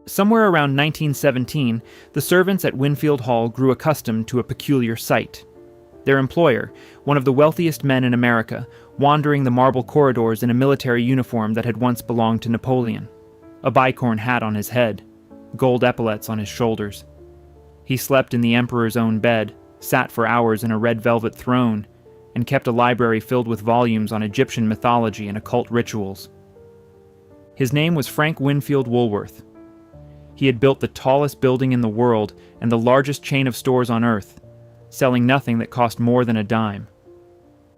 Somewhere around 1917, the servants at Winfield Hall grew accustomed to a peculiar sight. Their employer, one of the wealthiest men in America, wandering the marble corridors in a military uniform that had once belonged to Napoleon, a bicorn hat on his head, gold epaulets on his shoulders. He slept in the emperor's own bed, sat for hours in a red velvet throne, and kept a library filled with volumes on Egyptian mythology and occult rituals. His name was Frank Winfield Woolworth. He had built the tallest building in the world and the largest chain of stores on earth, selling nothing that cost more than a dime.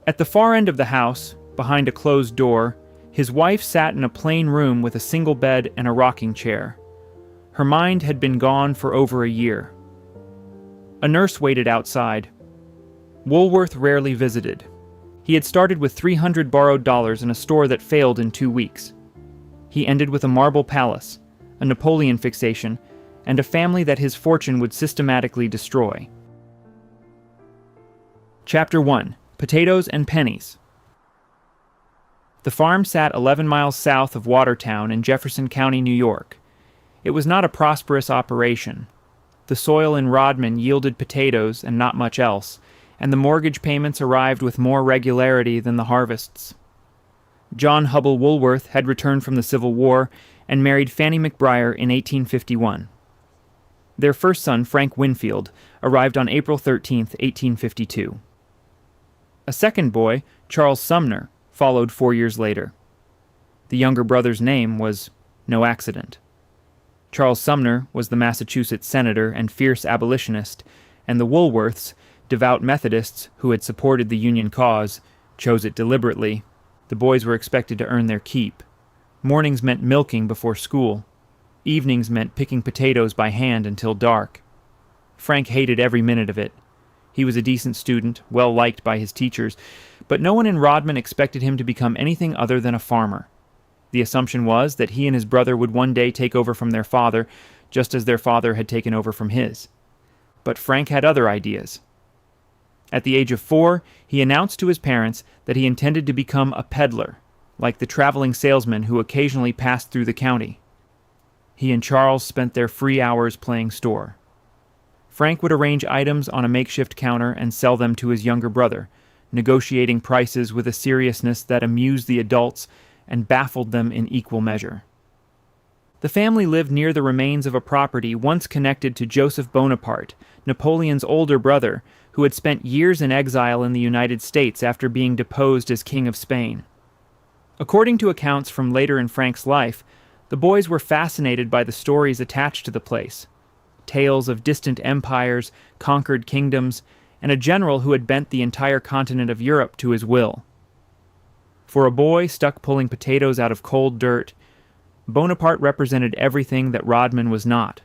At the far end of the house, behind a closed door, his wife sat in a plain room with a single bed and a rocking chair. Her mind had been gone for over a year. A nurse waited outside. Woolworth rarely visited. He had started with $300 borrowed dollars in a store that failed in 2 weeks. He ended with a marble palace, a Napoleon fixation, and a family that his fortune would systematically destroy. Chapter 1. Potatoes and Pennies. The farm sat 11 miles south of Watertown in Jefferson County, New York. It was not a prosperous operation. The soil in Rodman yielded potatoes and not much else, and the mortgage payments arrived with more regularity than the harvests. John Hubble Woolworth had returned from the Civil War and married Fanny McBriar in 1851. Their first son, Frank Winfield, arrived on April 13, 1852. A second boy, Charles Sumner, followed 4 years later. The younger brother's name was no accident. Charles Sumner was the Massachusetts senator and fierce abolitionist, and the Woolworths, devout Methodists who had supported the Union cause, chose it deliberately. The boys were expected to earn their keep. Mornings meant milking before school. Evenings meant picking potatoes by hand until dark. Frank hated every minute of it. He was a decent student, well liked by his teachers, but no one in Rodman expected him to become anything other than a farmer. The assumption was that he and his brother would one day take over from their father, just as their father had taken over from his. But Frank had other ideas. At the age of 4, he announced to his parents that he intended to become a peddler, like the traveling salesman who occasionally passed through the county. He and Charles spent their free hours playing store. Frank would arrange items on a makeshift counter and sell them to his younger brother, negotiating prices with a seriousness that amused the adults and baffled them in equal measure. The family lived near the remains of a property once connected to Joseph Bonaparte, Napoleon's older brother, who had spent years in exile in the United States after being deposed as King of Spain. According to accounts from later in Frank's life, the boys were fascinated by the stories attached to the place. Tales of distant empires, conquered kingdoms, and a general who had bent the entire continent of Europe to his will. For a boy stuck pulling potatoes out of cold dirt, Bonaparte represented everything that Rodman was not.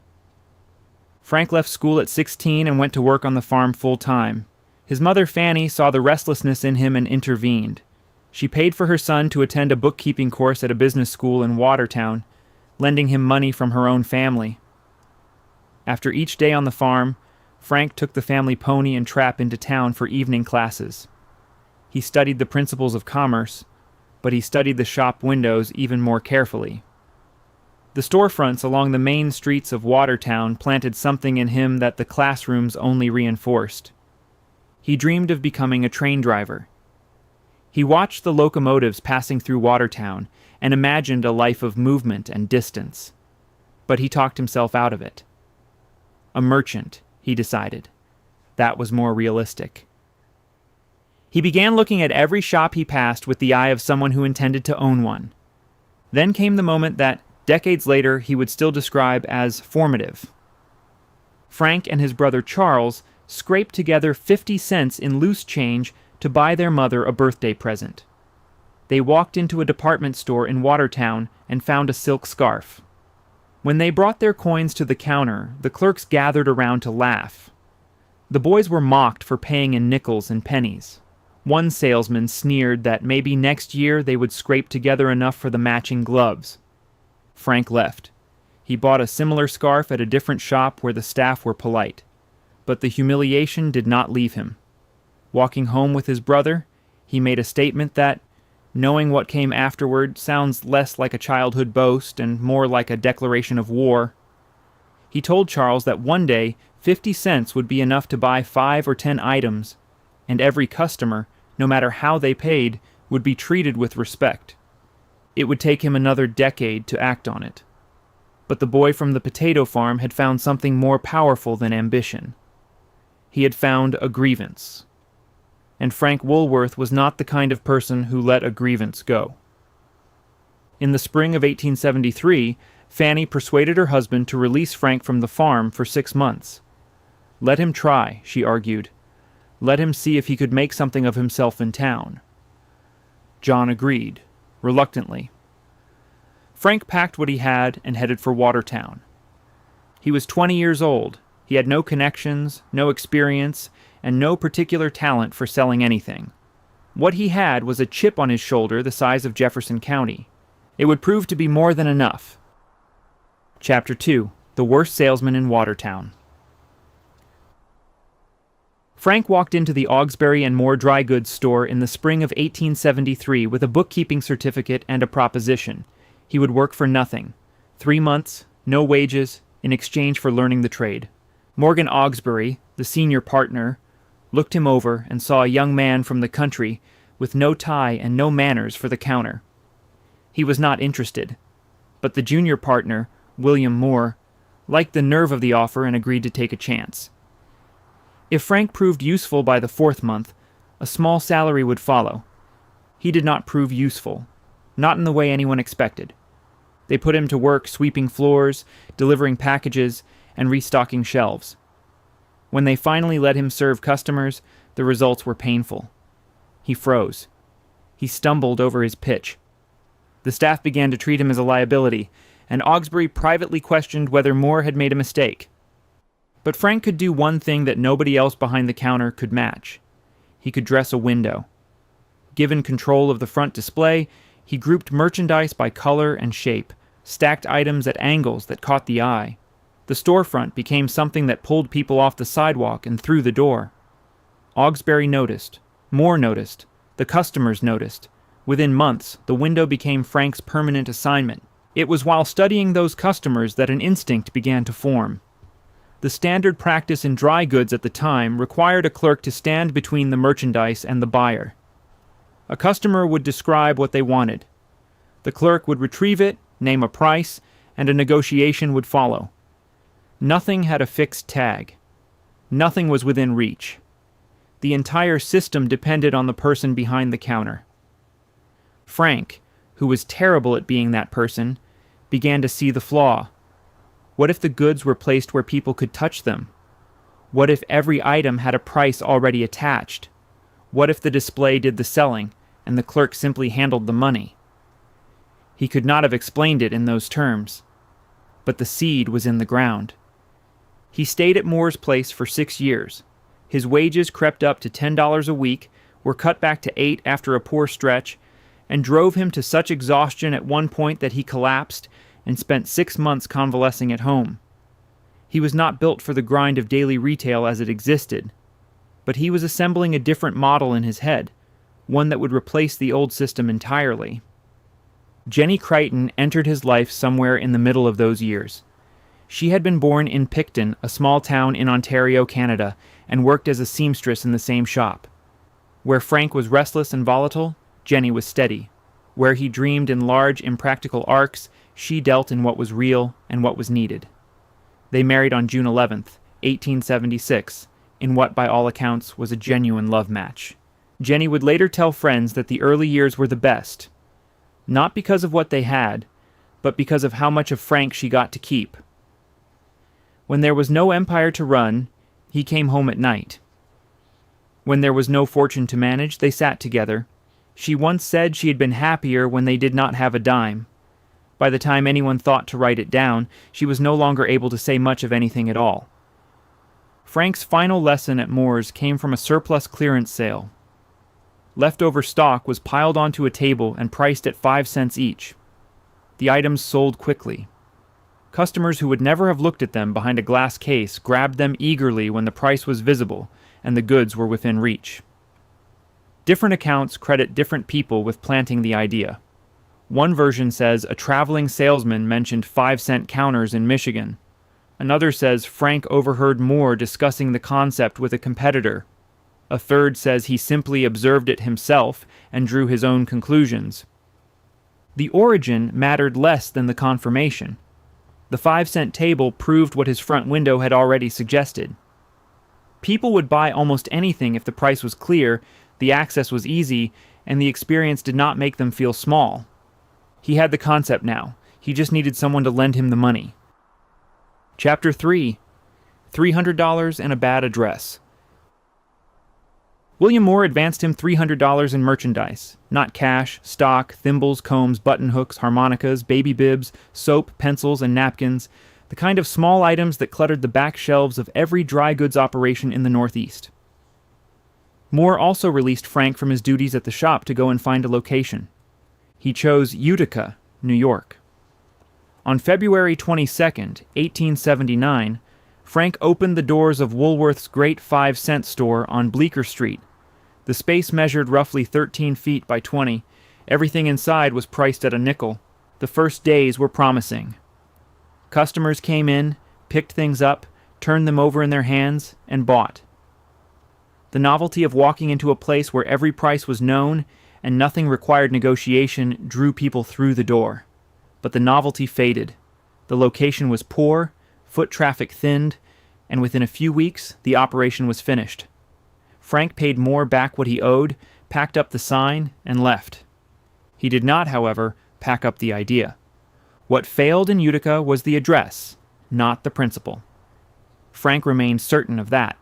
Frank left school at 16 and went to work on the farm full-time. His mother, Fanny, saw the restlessness in him and intervened. She paid for her son to attend a bookkeeping course at a business school in Watertown, lending him money from her own family. After each day on the farm, Frank took the family pony and trap into town for evening classes. He studied the principles of commerce, but he studied the shop windows even more carefully. The storefronts along the main streets of Watertown planted something in him that the classrooms only reinforced. He dreamed of becoming a train driver. He watched the locomotives passing through Watertown and imagined a life of movement and distance. But he talked himself out of it. A merchant, he decided. That was more realistic. He began looking at every shop he passed with the eye of someone who intended to own one. Then came the moment that, decades later, he would still describe as formative. Frank and his brother Charles scraped together 50 cents in loose change to buy their mother a birthday present. They walked into a department store in Watertown and found a silk scarf. When they brought their coins to the counter, the clerks gathered around to laugh. The boys were mocked for paying in nickels and pennies. One salesman sneered that maybe next year they would scrape together enough for the matching gloves. Frank left. He bought a similar scarf at a different shop where the staff were polite. But the humiliation did not leave him. Walking home with his brother, he made a statement that, knowing what came afterward, sounds less like a childhood boast and more like a declaration of war. He told Charles that one day 50 cents would be enough to buy 5 or 10 items, and every customer, no matter how they paid, would be treated with respect. It would take him another decade to act on it. But the boy from the potato farm had found something more powerful than ambition. He had found a grievance. And Frank Woolworth was not the kind of person who let a grievance go. In the spring of 1873, Fanny persuaded her husband to release Frank from the farm for 6 months. Let him try, she argued. Let him see if he could make something of himself in town. John agreed, reluctantly. Frank packed what he had and headed for Watertown. He was 20 years old. He had no connections, no experience, and no particular talent for selling anything. What he had was a chip on his shoulder the size of Jefferson County. It would prove to be more than enough. Chapter 2. The Worst Salesman in Watertown. Frank walked into the Augsbury and Moore dry goods store in the spring of 1873 with a bookkeeping certificate and a proposition. He would work for nothing. 3 months, no wages, in exchange for learning the trade. Morgan Augsbury, the senior partner, looked him over and saw a young man from the country with no tie and no manners for the counter. He was not interested, but the junior partner, William Moore, liked the nerve of the offer and agreed to take a chance. If Frank proved useful by the 4th month, a small salary would follow. He did not prove useful, not in the way anyone expected. They put him to work sweeping floors, delivering packages, and restocking shelves. When they finally let him serve customers, the results were painful. He froze. He stumbled over his pitch. The staff began to treat him as a liability, and Augsbury privately questioned whether Moore had made a mistake. But Frank could do one thing that nobody else behind the counter could match. He could dress a window. Given control of the front display, he grouped merchandise by color and shape, stacked items at angles that caught the eye. The storefront became something that pulled people off the sidewalk and through the door. Augsbury noticed. Moore noticed. The customers noticed. Within months, the window became Frank's permanent assignment. It was while studying those customers that an instinct began to form. The standard practice in dry goods at the time required a clerk to stand between the merchandise and the buyer. A customer would describe what they wanted. The clerk would retrieve it, name a price, and a negotiation would follow. Nothing had a fixed tag. Nothing was within reach. The entire system depended on the person behind the counter. Frank, who was terrible at being that person, began to see the flaw. What if the goods were placed where people could touch them? What if every item had a price already attached? What if the display did the selling, and the clerk simply handled the money? He could not have explained it in those terms, but the seed was in the ground. He stayed at Moore's place for 6 years. His wages crept up to $10 a week, were cut back to 8 after a poor stretch, and drove him to such exhaustion at one point that he collapsed and spent 6 months convalescing at home. He was not built for the grind of daily retail as it existed, but he was assembling a different model in his head, one that would replace the old system entirely. Jenny Crichton entered his life somewhere in the middle of those years. She had been born in Picton, a small town in Ontario, Canada, and worked as a seamstress in the same shop. Where Frank was restless and volatile, Jenny was steady. Where he dreamed in large, impractical arcs, she dealt in what was real and what was needed. They married on June 11th, 1876, in what by all accounts was a genuine love match. Jenny would later tell friends that the early years were the best, not because of what they had, but because of how much of Frank she got to keep. When there was no empire to run, he came home at night. When there was no fortune to manage, they sat together. She once said she had been happier when they did not have a dime. By the time anyone thought to write it down, she was no longer able to say much of anything at all. Frank's final lesson at Moore's came from a surplus clearance sale. Leftover stock was piled onto a table and priced at 5 cents each. The items sold quickly. Customers who would never have looked at them behind a glass case grabbed them eagerly when the price was visible and the goods were within reach. Different accounts credit different people with planting the idea. One version says a traveling salesman mentioned 5-cent counters in Michigan. Another says Frank overheard Moore discussing the concept with a competitor. A third says he simply observed it himself and drew his own conclusions. The origin mattered less than the confirmation. The 5-cent table proved what his front window had already suggested. People would buy almost anything if the price was clear, the access was easy, and the experience did not make them feel small. He had the concept now. He just needed someone to lend him the money. Chapter 3. $300 and a Bad Address. William Moore advanced him $300 in merchandise, not cash, stock, thimbles, combs, button hooks, harmonicas, baby bibs, soap, pencils, and napkins, the kind of small items that cluttered the back shelves of every dry goods operation in the Northeast. Moore also released Frank from his duties at the shop to go and find a location. He chose Utica, New York. On February 22, 1879, Frank opened the doors of Woolworth's great 5-cent store on Bleecker Street. The space measured roughly 13 feet by 20. Everything inside was priced at a nickel. The first days were promising. Customers came in, picked things up, turned them over in their hands, and bought. The novelty of walking into a place where every price was known and nothing required negotiation drew people through the door. But the novelty faded. The location was poor, foot traffic thinned, and within a few weeks, the operation was finished. Frank paid Moore back what he owed, packed up the sign, and left. He did not, however, pack up the idea. What failed in Utica was the address, not the principle. Frank remained certain of that.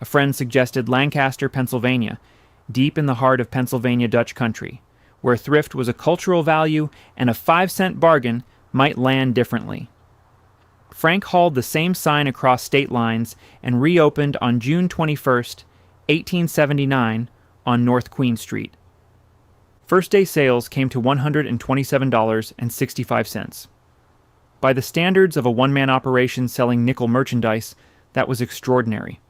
A friend suggested Lancaster, Pennsylvania, deep in the heart of Pennsylvania Dutch country, where thrift was a cultural value and a 5-cent bargain might land differently. Frank hauled the same sign across state lines and reopened on June 21, 1879, on North Queen Street. First-day sales came to $127.65. By the standards of a one-man operation selling nickel merchandise, that was extraordinary.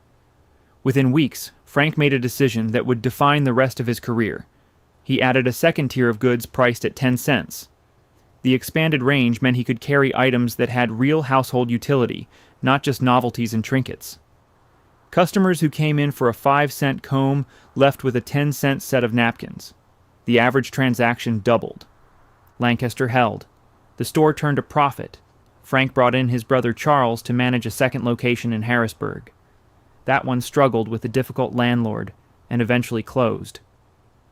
Within weeks, Frank made a decision that would define the rest of his career. He added a second tier of goods priced at 10 cents. The expanded range meant he could carry items that had real household utility, not just novelties and trinkets. Customers who came in for a 5-cent comb left with a 10-cent set of napkins. The average transaction doubled. Lancaster held. The store turned a profit. Frank brought in his brother Charles to manage a second location in Harrisburg. That one struggled with a difficult landlord and eventually closed.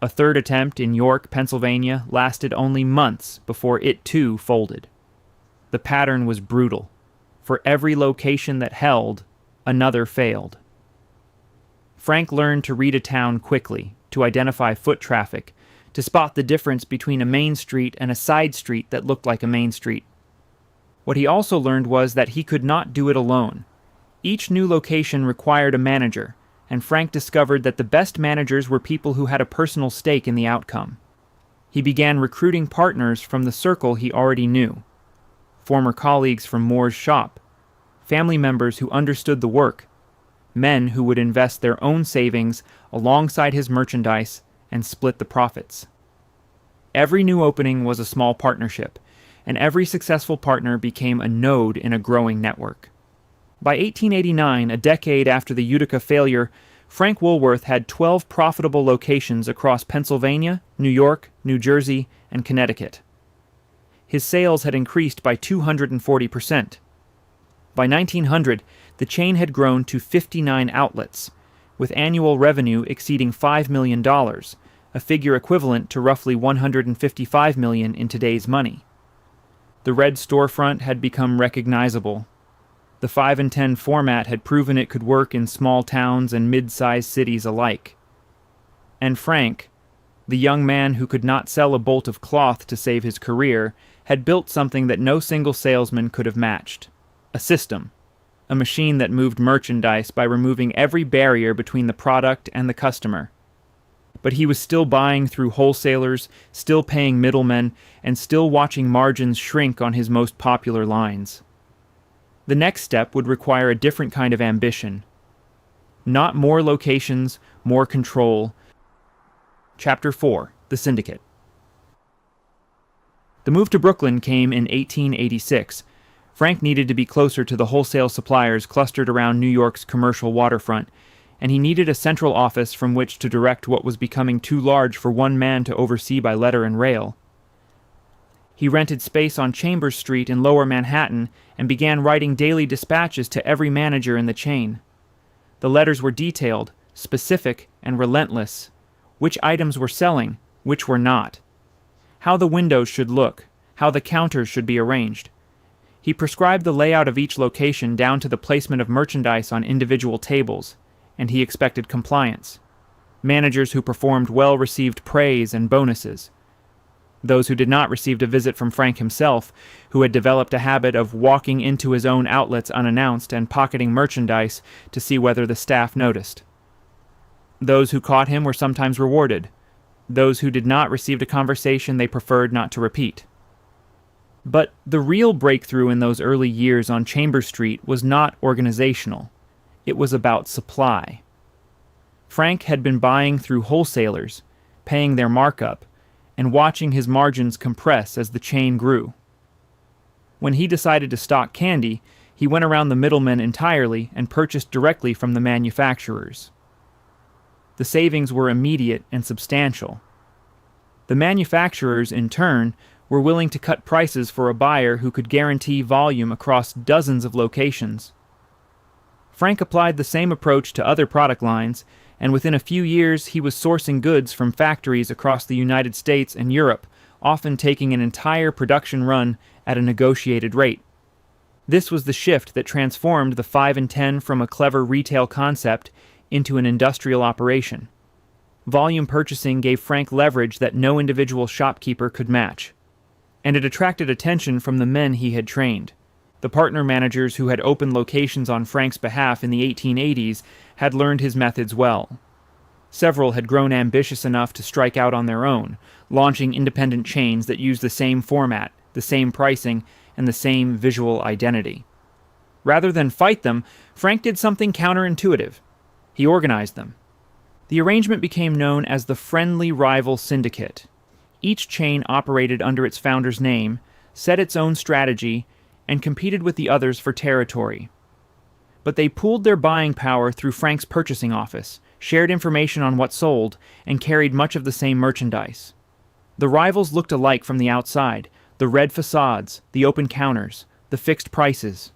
A third attempt in York, Pennsylvania, lasted only months before it too folded. The pattern was brutal. For every location that held, another failed. Frank learned to read a town quickly, to identify foot traffic, to spot the difference between a main street and a side street that looked like a main street. What he also learned was that he could not do it alone. Each new location required a manager, and Frank discovered that the best managers were people who had a personal stake in the outcome. He began recruiting partners from the circle he already knew. Former colleagues from Moore's shop, family members who understood the work, men who would invest their own savings alongside his merchandise and split the profits. Every new opening was a small partnership, and every successful partner became a node in a growing network. By 1889, a decade after the Utica failure, Frank Woolworth had 12 profitable locations across Pennsylvania, New York, New Jersey, and Connecticut. His sales had increased by 240%. By 1900, the chain had grown to 59 outlets, with annual revenue exceeding $5 million, a figure equivalent to roughly $155 million in today's money. The red storefront had become recognizable. The 5 and 10 format had proven it could work in small towns and mid-sized cities alike. And Frank, the young man who could not sell a bolt of cloth to save his career, had built something that no single salesman could have matched. A system. A machine that moved merchandise by removing every barrier between the product and the customer. But he was still buying through wholesalers, still paying middlemen, and still watching margins shrink on his most popular lines. The next step would require a different kind of ambition. Not more locations, more control. Chapter 4. The Syndicate. The move to Brooklyn came in 1886. Frank needed to be closer to the wholesale suppliers clustered around New York's commercial waterfront, and he needed a central office from which to direct what was becoming too large for one man to oversee by letter and rail. He rented space on Chambers Street in Lower Manhattan and began writing daily dispatches to every manager in the chain. The letters were detailed, specific, and relentless. Which items were selling, which were not. How the windows should look, how the counters should be arranged. He prescribed the layout of each location down to the placement of merchandise on individual tables, and he expected compliance. Managers who performed well received praise and bonuses. Those who did not received a visit from Frank himself, who had developed a habit of walking into his own outlets unannounced and pocketing merchandise to see whether the staff noticed. Those who caught him were sometimes rewarded. Those who did not received a conversation they preferred not to repeat. But the real breakthrough in those early years on Chambers Street was not organizational. It was about supply. Frank had been buying through wholesalers, paying their markup, and watching his margins compress as the chain grew. When he decided to stock candy, he went around the middlemen entirely and purchased directly from the manufacturers. The savings were immediate and substantial. The manufacturers, in turn, were willing to cut prices for a buyer who could guarantee volume across dozens of locations. Frank applied the same approach to other product lines, and within a few years he was sourcing goods from factories across the United States and Europe, often taking an entire production run at a negotiated rate. This was the shift that transformed the 5 and 10 from a clever retail concept into an industrial operation. Volume purchasing gave Frank leverage that no individual shopkeeper could match, and it attracted attention from the men he had trained. The partner managers who had opened locations on Frank's behalf in the 1880s had learned his methods well. Several had grown ambitious enough to strike out on their own, launching independent chains that used the same format, the same pricing, and the same visual identity. Rather than fight them, Frank did something counterintuitive. He organized them. The arrangement became known as the Friendly Rival Syndicate. Each chain operated under its founder's name, set its own strategy, and competed with the others for territory. But they pooled their buying power through Frank's purchasing office, shared information on what sold, and carried much of the same merchandise. The rivals looked alike from the outside, the red facades, the open counters, the fixed prices.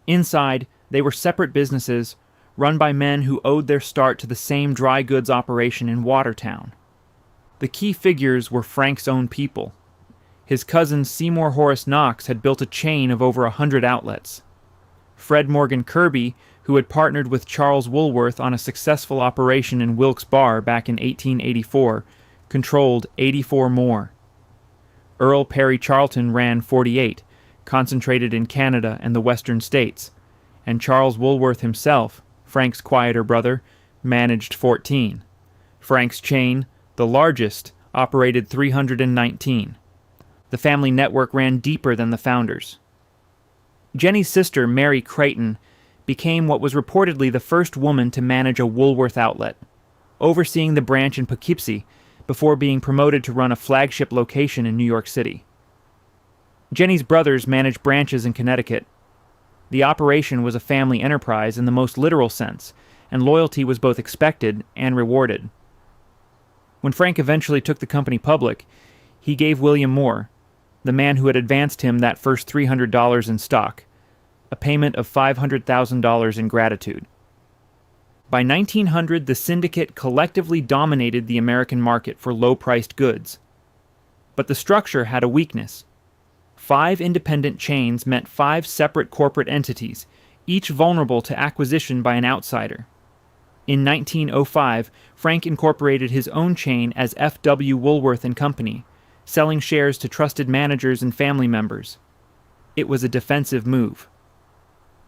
Inside, they were separate businesses, run by men who owed their start to the same dry goods operation in Watertown. The key figures were Frank's own people. His cousin Seymour Horace Knox had built a chain of over 100 outlets. Fred Morgan Kirby, who had partnered with Charles Woolworth on a successful operation in Wilkes Barre back in 1884, controlled 84 more. Earl Perry Charlton ran 48, concentrated in Canada and the western states, and Charles Woolworth himself, Frank's quieter brother, managed 14. Frank's chain, the largest, operated 319. The family network ran deeper than the founders. Jenny's sister, Mary Creighton, became what was reportedly the first woman to manage a Woolworth outlet, overseeing the branch in Poughkeepsie before being promoted to run a flagship location in New York City. Jenny's brothers managed branches in Connecticut. The operation was a family enterprise in the most literal sense, and loyalty was both expected and rewarded. When Frank eventually took the company public, he gave William Moore, the man who had advanced him that first $300 in stock, a payment of $500,000 in gratitude. By 1900, the syndicate collectively dominated the American market for low-priced goods. But the structure had a weakness. 5 independent chains meant 5 separate corporate entities, each vulnerable to acquisition by an outsider. In 1905, Frank incorporated his own chain as F.W. Woolworth and Company, selling shares to trusted managers and family members. It was a defensive move.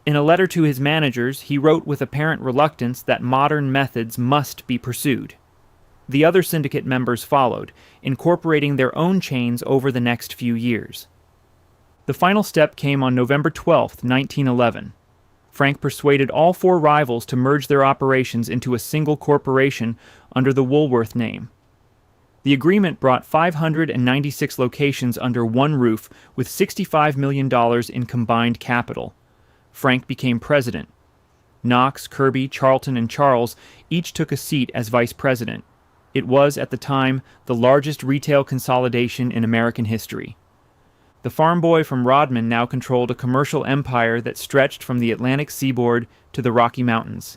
In a letter to his managers, he wrote with apparent reluctance that modern methods must be pursued. The other syndicate members followed, incorporating their own chains over the next few years. The final step came on November 12, 1911. Frank persuaded all 4 rivals to merge their operations into a single corporation under the Woolworth name. The agreement brought 596 locations under one roof with $65 million in combined capital. Frank became president. Knox, Kirby, Charlton, and Charles each took a seat as vice president. It was, at the time, the largest retail consolidation in American history. The farm boy from Rodman now controlled a commercial empire that stretched from the Atlantic seaboard to the Rocky Mountains.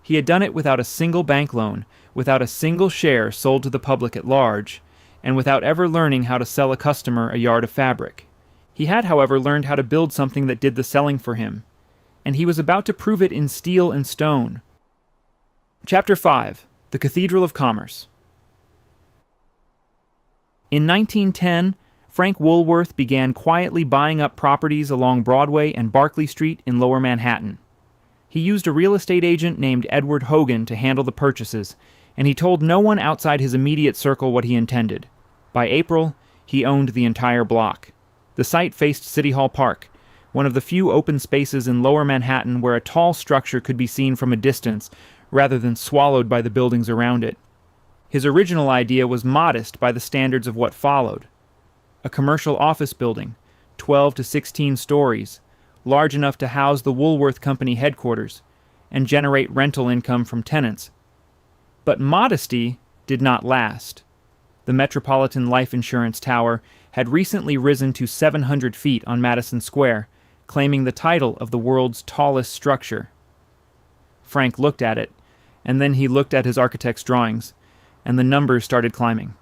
He had done it without a single bank loan, without a single share sold to the public at large, and without ever learning how to sell a customer a yard of fabric. He had, however, learned how to build something that did the selling for him, and he was about to prove it in steel and stone. Chapter 5. The Cathedral of Commerce. In 1910, Frank Woolworth began quietly buying up properties along Broadway and Barclay Street in Lower Manhattan. He used a real estate agent named Edward Hogan to handle the purchases, and he told no one outside his immediate circle what he intended. By April, he owned the entire block. The site faced City Hall Park, one of the few open spaces in Lower Manhattan where a tall structure could be seen from a distance rather than swallowed by the buildings around it. His original idea was modest by the standards of what followed. A commercial office building, 12 to 16 stories, large enough to house the Woolworth Company headquarters and generate rental income from tenants. But modesty did not last. The Metropolitan Life Insurance Tower had recently risen to 700 feet on Madison Square, claiming the title of the world's tallest structure. Frank looked at it, and then he looked at his architect's drawings, and the numbers started climbing.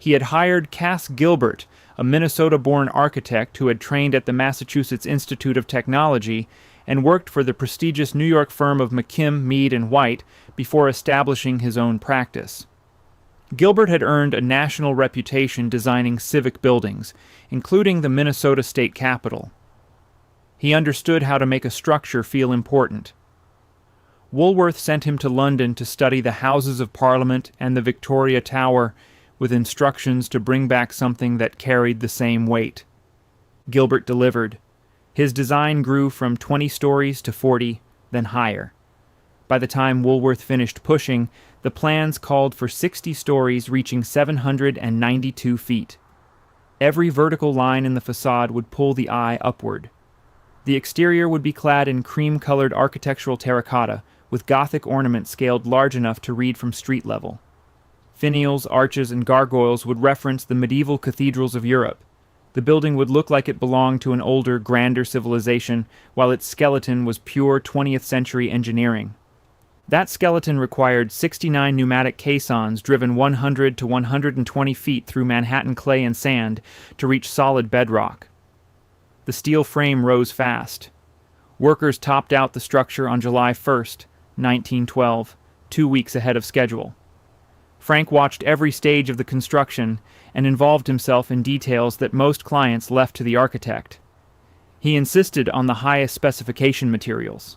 He had hired Cass Gilbert, a Minnesota-born architect who had trained at the Massachusetts Institute of Technology and worked for the prestigious New York firm of McKim, Mead & White before establishing his own practice. Gilbert had earned a national reputation designing civic buildings, including the Minnesota State Capitol. He understood how to make a structure feel important. Woolworth sent him to London to study the Houses of Parliament and the Victoria Tower, with instructions to bring back something that carried the same weight. Gilbert delivered. His design grew from 20 stories to 40, then higher. By the time Woolworth finished pushing, the plans called for 60 stories reaching 792 feet. Every vertical line in the facade would pull the eye upward. The exterior would be clad in cream-colored architectural terracotta, with Gothic ornaments scaled large enough to read from street level. Finials, arches, and gargoyles would reference the medieval cathedrals of Europe. The building would look like it belonged to an older, grander civilization, while its skeleton was pure 20th century engineering. That skeleton required 69 pneumatic caissons driven 100 to 120 feet through Manhattan clay and sand to reach solid bedrock. The steel frame rose fast. Workers topped out the structure on July 1st, 1912, 2 weeks ahead of schedule. Frank watched every stage of the construction and involved himself in details that most clients left to the architect. He insisted on the highest specification materials.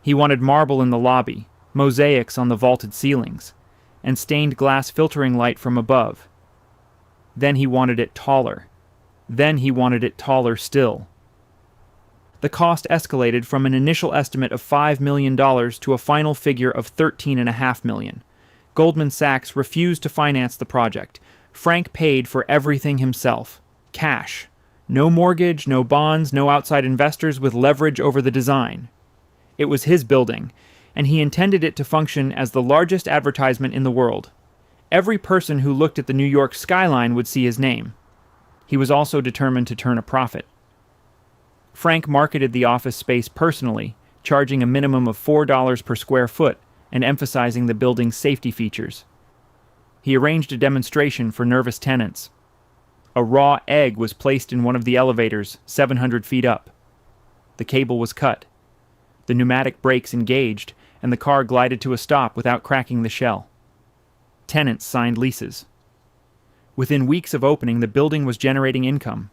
He wanted marble in the lobby, mosaics on the vaulted ceilings, and stained glass filtering light from above. Then he wanted it taller. Then he wanted it taller still. The cost escalated from an initial estimate of $5 million to a final figure of $13.5 million. Goldman Sachs refused to finance the project. Frank paid for everything himself. Cash. No mortgage, no bonds, no outside investors with leverage over the design. It was his building, and he intended it to function as the largest advertisement in the world. Every person who looked at the New York skyline would see his name. He was also determined to turn a profit. Frank marketed the office space personally, charging a minimum of $4 per square foot and emphasizing the building's safety features. He arranged a demonstration for nervous tenants. A raw egg was placed in one of the elevators, 700 feet up. The cable was cut. The pneumatic brakes engaged, and the car glided to a stop without cracking the shell. Tenants signed leases. Within weeks of opening, the building was generating income.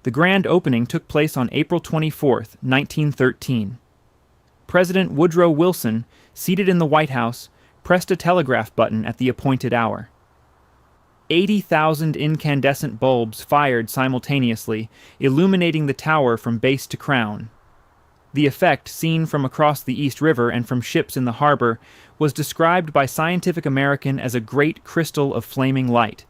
The grand opening took place on April 24, 1913. President Woodrow Wilson, seated in the White House, pressed a telegraph button at the appointed hour. 80,000 incandescent bulbs fired simultaneously, illuminating the tower from base to crown. The effect, seen from across the East River and from ships in the harbor, was described by Scientific American as a great crystal of flaming light.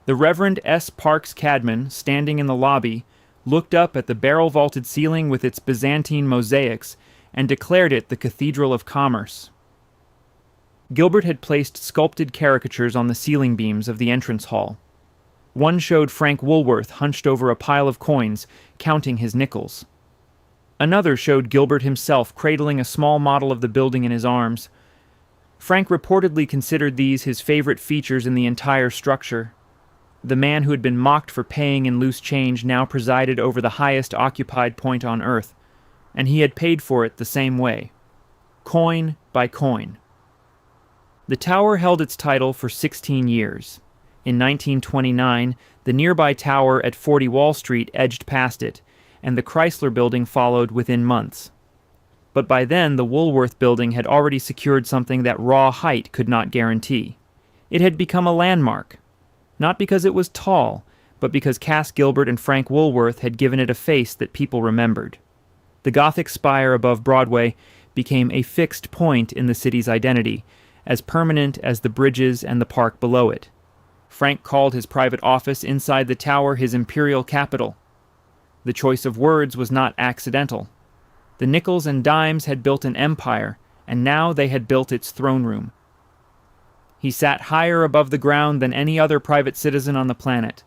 The Reverend S. Parks Cadman, standing in the lobby, looked up at the barrel-vaulted ceiling with its Byzantine mosaics and declared it the Cathedral of Commerce. Gilbert had placed sculpted caricatures on the ceiling beams of the entrance hall. One showed Frank Woolworth hunched over a pile of coins, counting his nickels. Another showed Gilbert himself cradling a small model of the building in his arms. Frank reportedly considered these his favorite features in the entire structure. The man who had been mocked for paying in loose change now presided over the highest occupied point on earth, and he had paid for it the same way, coin by coin. The tower held its title for 16 years. In 1929, the nearby tower at 40 Wall Street edged past it, and the Chrysler Building followed within months. But by then, the Woolworth Building had already secured something that raw height could not guarantee. It had become a landmark, not because it was tall, but because Cass Gilbert and Frank Woolworth had given it a face that people remembered. The Gothic spire above Broadway became a fixed point in the city's identity, as permanent as the bridges and the park below it. Frank called his private office inside the tower his imperial capital. The choice of words was not accidental. The nickels and dimes had built an empire, and now they had built its throne room. He sat higher above the ground than any other private citizen on the planet,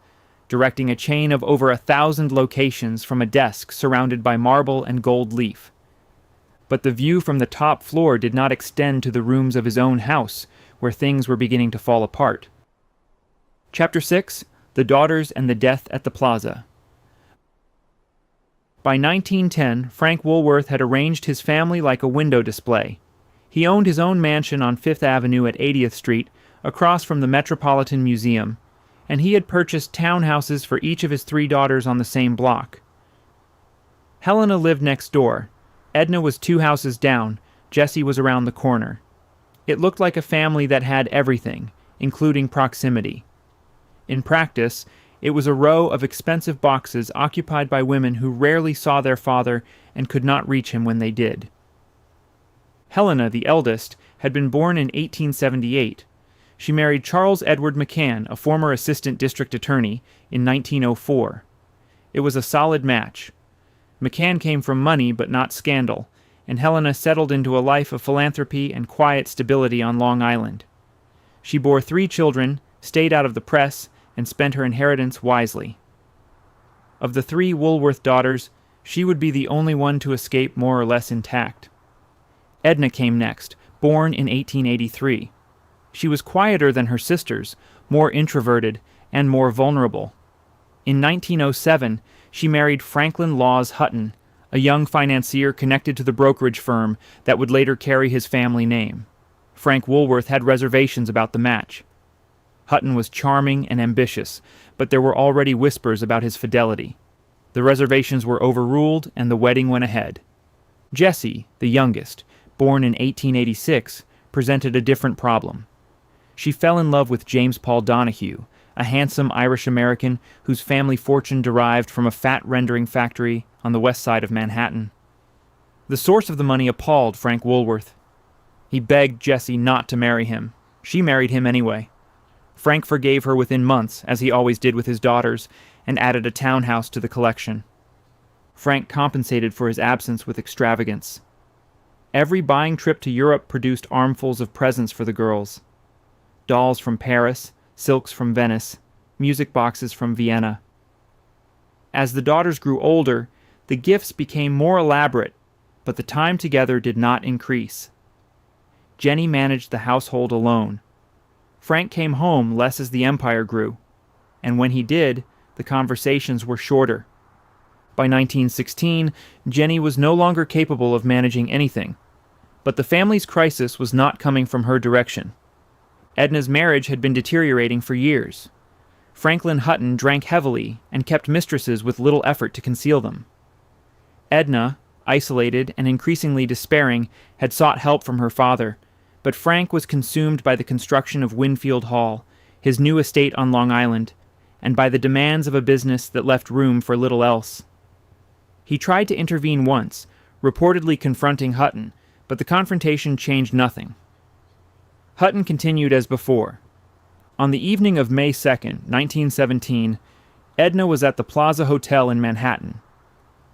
directing a chain of over 1,000 locations from a desk surrounded by marble and gold leaf. But the view from the top floor did not extend to the rooms of his own house, where things were beginning to fall apart. Chapter 6: The Daughters and the Death at the Plaza. By 1910, Frank Woolworth had arranged his family like a window display. He owned his own mansion on Fifth Avenue at 80th Street, across from the Metropolitan Museum, and he had purchased townhouses for each of his 3 daughters on the same block. Helena lived next door. Edna was 2 houses down. Jessie was around the corner. It looked like a family that had everything, including proximity. In practice, it was a row of expensive boxes occupied by women who rarely saw their father and could not reach him when they did. Helena, the eldest, had been born in 1878. She married Charles Edward McCann, a former assistant district attorney, in 1904. It was a solid match. McCann came from money but not scandal, and Helena settled into a life of philanthropy and quiet stability on Long Island. She bore 3 children, stayed out of the press, and spent her inheritance wisely. Of the 3 Woolworth daughters, she would be the only one to escape more or less intact. Edna came next, born in 1883. She was quieter than her sisters, more introverted, and more vulnerable. In 1907, she married Franklin Laws Hutton, a young financier connected to the brokerage firm that would later carry his family name. Frank Woolworth had reservations about the match. Hutton was charming and ambitious, but there were already whispers about his fidelity. The reservations were overruled, and the wedding went ahead. Jessie, the youngest, born in 1886, presented a different problem. She fell in love with James Paul Donahue, a handsome Irish-American whose family fortune derived from a fat rendering factory on the west side of Manhattan. The source of the money appalled Frank Woolworth. He begged Jessie not to marry him. She married him anyway. Frank forgave her within months, as he always did with his daughters, and added a townhouse to the collection. Frank compensated for his absence with extravagance. Every buying trip to Europe produced armfuls of presents for the girls. Dolls from Paris, silks from Venice, music boxes from Vienna. As the daughters grew older, the gifts became more elaborate, but the time together did not increase. Jenny managed the household alone. Frank came home less as the empire grew, and when he did, the conversations were shorter. By 1916, Jenny was no longer capable of managing anything, but the family's crisis was not coming from her direction. Edna's marriage had been deteriorating for years. Franklin Hutton drank heavily and kept mistresses with little effort to conceal them. Edna, isolated and increasingly despairing, had sought help from her father, but Frank was consumed by the construction of Winfield Hall, his new estate on Long Island, and by the demands of a business that left room for little else. He tried to intervene once, reportedly confronting Hutton, but the confrontation changed nothing. Hutton continued as before. On the evening of May 2nd, 1917, Edna was at the Plaza Hotel in Manhattan.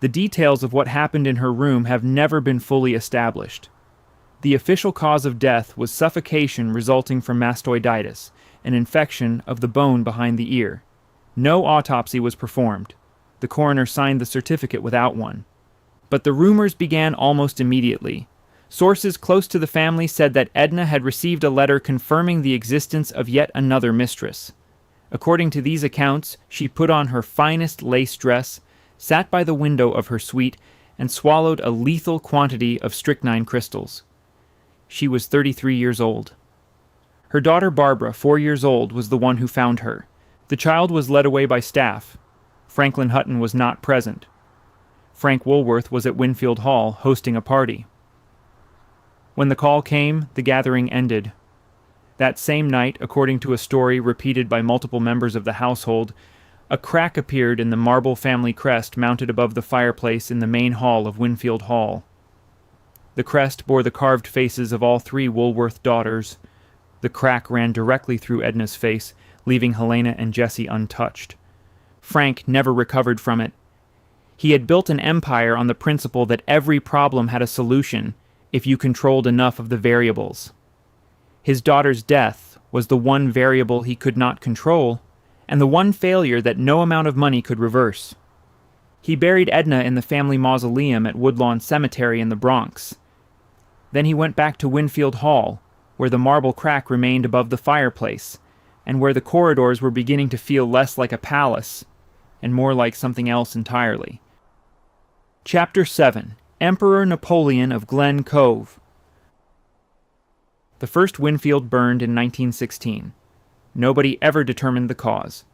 The details of what happened in her room have never been fully established. The official cause of death was suffocation resulting from mastoiditis, an infection of the bone behind the ear. No autopsy was performed. The coroner signed the certificate without one. But the rumors began almost immediately. Sources close to the family said that Edna had received a letter confirming the existence of yet another mistress. According to these accounts, she put on her finest lace dress, sat by the window of her suite, and swallowed a lethal quantity of strychnine crystals. She was 33 years old. Her daughter Barbara, 4 years old, was the one who found her. The child was led away by staff. Franklin Hutton was not present. Frank Woolworth was at Winfield Hall hosting a party. When the call came, the gathering ended. That same night, according to a story repeated by multiple members of the household, a crack appeared in the marble family crest mounted above the fireplace in the main hall of Winfield Hall. The crest bore the carved faces of all 3 Woolworth daughters. The crack ran directly through Edna's face, leaving Helena and Jessie untouched. Frank never recovered from it. He had built an empire on the principle that every problem had a solution if you controlled enough of the variables. His daughter's death was the one variable he could not control, and the one failure that no amount of money could reverse. He buried Edna in the family mausoleum at Woodlawn Cemetery in the Bronx. Then he went back to Winfield Hall, where the marble crack remained above the fireplace, and where the corridors were beginning to feel less like a palace, and more like something else entirely. Chapter 7. Emperor Napoleon of Glen Cove. The first Winfield burned in 1916. Nobody ever determined the cause.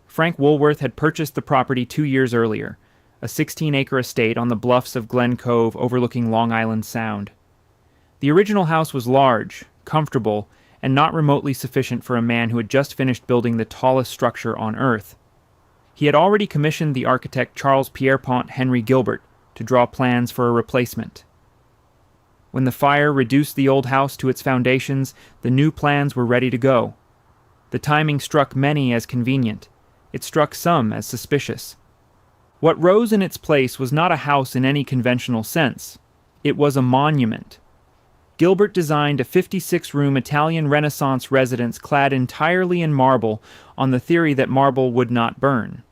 Frank Woolworth had purchased the property 2 years earlier, a 16-acre estate on the bluffs of Glen Cove overlooking Long Island Sound. The original house was large, comfortable, and not remotely sufficient for a man who had just finished building the tallest structure on Earth. He had already commissioned the architect Charles Pierpont Henry Gilbert to draw plans for a replacement. When the fire reduced the old house to its foundations, the new plans were ready to go. The timing struck many as convenient. It struck some as suspicious. What rose in its place was not a house in any conventional sense. It was a monument. Gilbert designed a 56-room Italian Renaissance residence clad entirely in marble on the theory that marble would not burn.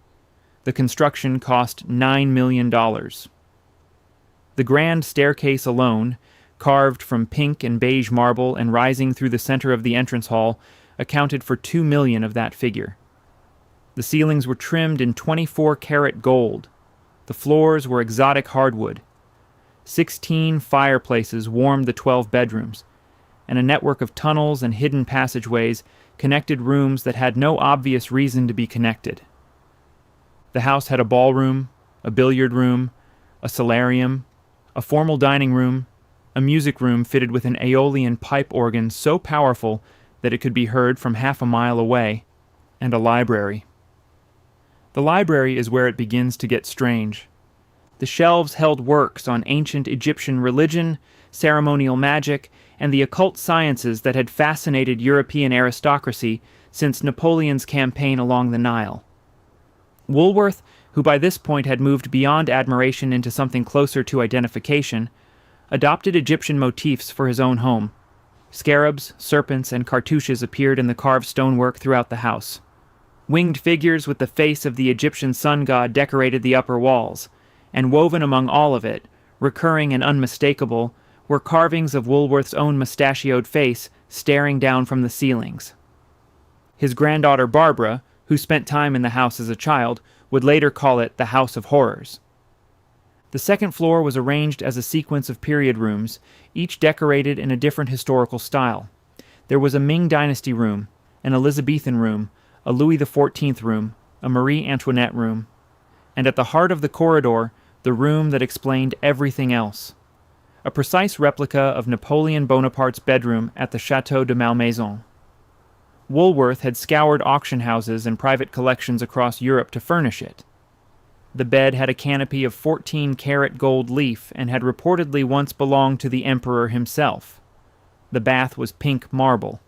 The construction cost $9 million. The grand staircase alone, carved from pink and beige marble and rising through the center of the entrance hall, accounted for $2 million of that figure. The ceilings were trimmed in 24-karat gold. The floors were exotic hardwood. 16 fireplaces warmed the 12 bedrooms, and a network of tunnels and hidden passageways connected rooms that had no obvious reason to be connected. The house had a ballroom, a billiard room, a solarium, a formal dining room, a music room fitted with an Aeolian pipe organ so powerful that it could be heard from half a mile away, and a library. The library is where it begins to get strange. The shelves held works on ancient Egyptian religion, ceremonial magic, and the occult sciences that had fascinated European aristocracy since Napoleon's campaign along the Nile. Woolworth, who by this point had moved beyond admiration into something closer to identification, adopted Egyptian motifs for his own home. Scarabs, serpents, and cartouches appeared in the carved stonework throughout the house. Winged figures with the face of the Egyptian sun god decorated the upper walls, and woven among all of it, recurring and unmistakable, were carvings of Woolworth's own mustachioed face staring down from the ceilings. His granddaughter Barbara, who spent time in the house as a child, would later call it the House of Horrors. The second floor was arranged as a sequence of period rooms, each decorated in a different historical style. There was a Ming Dynasty room, an Elizabethan room, a Louis XIV room, a Marie Antoinette room, and at the heart of the corridor, the room that explained everything else. A precise replica of Napoleon Bonaparte's bedroom at the Château de Malmaison. Woolworth had scoured auction houses and private collections across Europe to furnish it. The bed had a canopy of 14-karat gold leaf and had reportedly once belonged to the emperor himself. The bath was pink marble.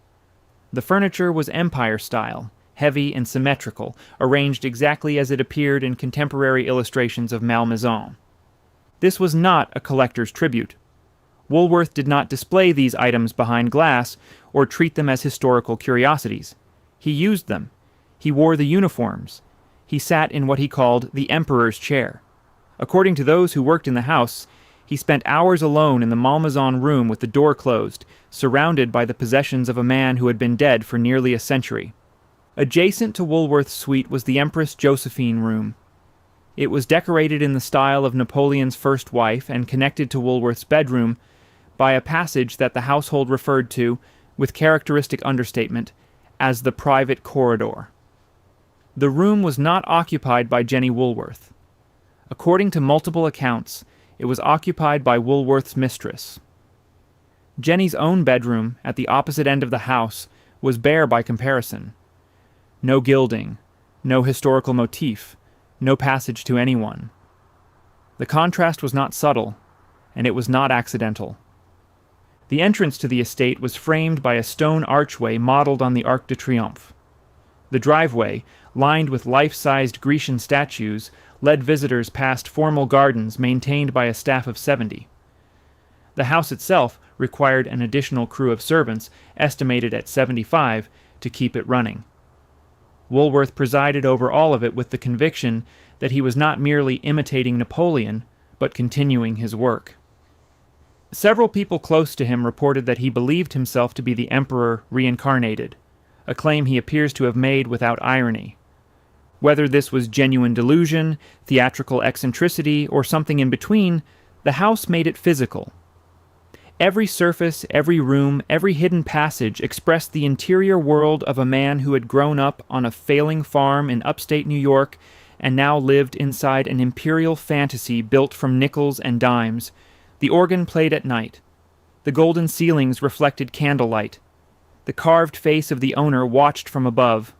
The furniture was Empire style, heavy and symmetrical, arranged exactly as it appeared in contemporary illustrations of Malmaison. This was not a collector's tribute. Woolworth did not display these items behind glass or treat them as historical curiosities. He used them. He wore the uniforms. He sat in what he called the emperor's chair. According to those who worked in the house, he spent hours alone in the Malmaison room with the door closed, surrounded by the possessions of a man who had been dead for nearly a century. Adjacent to Woolworth's suite was the Empress Josephine room. It was decorated in the style of Napoleon's first wife and connected to Woolworth's bedroom by a passage that the household referred to, with characteristic understatement, as the private corridor. The room was not occupied by Jenny Woolworth. According to multiple accounts, it was occupied by Woolworth's mistress. Jenny's own bedroom, at the opposite end of the house, was bare by comparison. No gilding, no historical motif, no passage to anyone. The contrast was not subtle, and it was not accidental. The entrance to the estate was framed by a stone archway modeled on the Arc de Triomphe. The driveway, lined with life-sized Grecian statues, led visitors past formal gardens maintained by a staff of 70. The house itself required an additional crew of servants, estimated at 75, to keep it running. Woolworth presided over all of it with the conviction that he was not merely imitating Napoleon, but continuing his work. Several people close to him reported that he believed himself to be the emperor reincarnated, a claim he appears to have made without irony. Whether this was genuine delusion, theatrical eccentricity, or something in between, the house made it physical. Every surface, every room, every hidden passage expressed the interior world of a man who had grown up on a failing farm in upstate New York and now lived inside an imperial fantasy built from nickels and dimes. The organ played at night. The golden ceilings reflected candlelight. The carved face of the owner watched from above.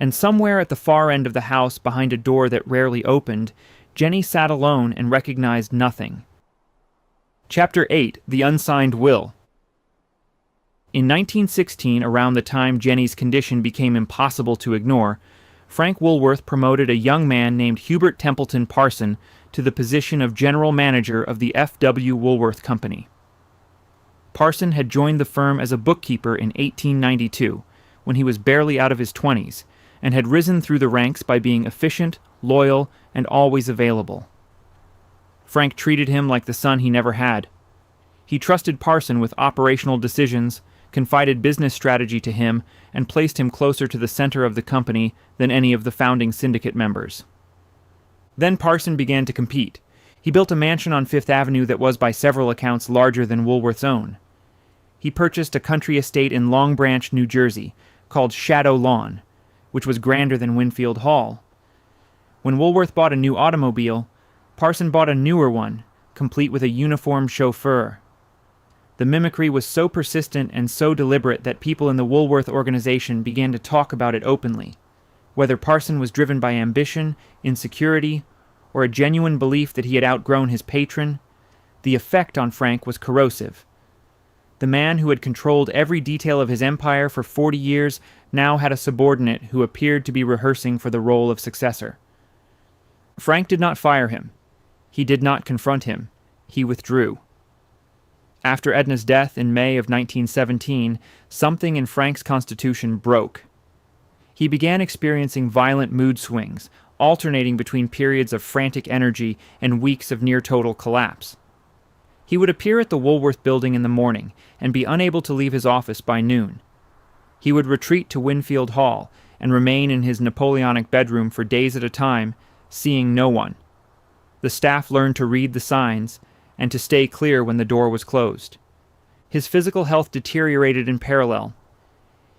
And somewhere at the far end of the house, behind a door that rarely opened, Jenny sat alone and recognized nothing. Chapter 8, The Unsigned Will. In 1916, around the time Jenny's condition became impossible to ignore, Frank Woolworth promoted a young man named Hubert Templeton Parson to the position of general manager of the F.W. Woolworth Company. Parson had joined the firm as a bookkeeper in 1892, when he was barely out of his 20s, and had risen through the ranks by being efficient, loyal, and always available. Frank treated him like the son he never had. He trusted Parson with operational decisions, confided business strategy to him, and placed him closer to the center of the company than any of the founding syndicate members. Then Parson began to compete. He built a mansion on Fifth Avenue that was by several accounts larger than Woolworth's own. He purchased a country estate in Long Branch, New Jersey, called Shadow Lawn, which was grander than Winfield Hall. When Woolworth bought a new automobile, Parson bought a newer one, complete with a uniformed chauffeur. The mimicry was so persistent and so deliberate that people in the Woolworth organization began to talk about it openly. Whether Parson was driven by ambition, insecurity, or a genuine belief that he had outgrown his patron, the effect on Frank was corrosive. The man who had controlled every detail of his empire for 40 years now had a subordinate who appeared to be rehearsing for the role of successor. Frank did not fire him. He did not confront him. He withdrew. After Edna's death in May of 1917, something in Frank's constitution broke. He began experiencing violent mood swings, alternating between periods of frantic energy and weeks of near-total collapse. He would appear at the Woolworth building in the morning and be unable to leave his office by noon. He would retreat to Winfield Hall and remain in his Napoleonic bedroom for days at a time, seeing no one. The staff learned to read the signs and to stay clear when the door was closed. His physical health deteriorated in parallel.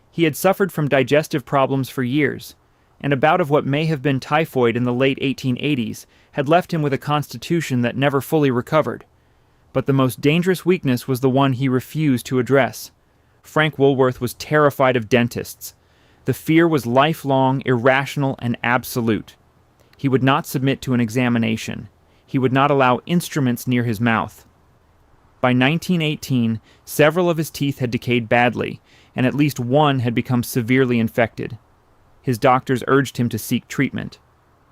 He had suffered from digestive problems for years, and a bout of what may have been typhoid in the late 1880s had left him with a constitution that never fully recovered. But the most dangerous weakness was the one he refused to address. Frank Woolworth was terrified of dentists. The fear was lifelong, irrational, and absolute. He would not submit to an examination. He would not allow instruments near his mouth. By 1918, several of his teeth had decayed badly, and at least one had become severely infected. His doctors urged him to seek treatment.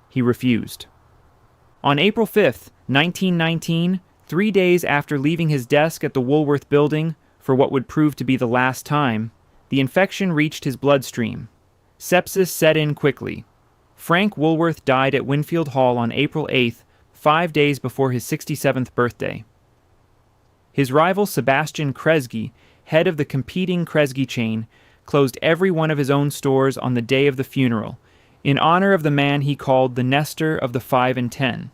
He refused. On April 5, 1919, 3 days after leaving his desk at the Woolworth building for what would prove to be the last time, the infection reached his bloodstream. Sepsis set in quickly. Frank Woolworth died at Winfield Hall on April 8th, 5 days before his 67th birthday. His rival Sebastian Kresge, head of the competing Kresge chain, closed every one of his own stores on the day of the funeral, in honor of the man he called the Nestor of the 5 and 10.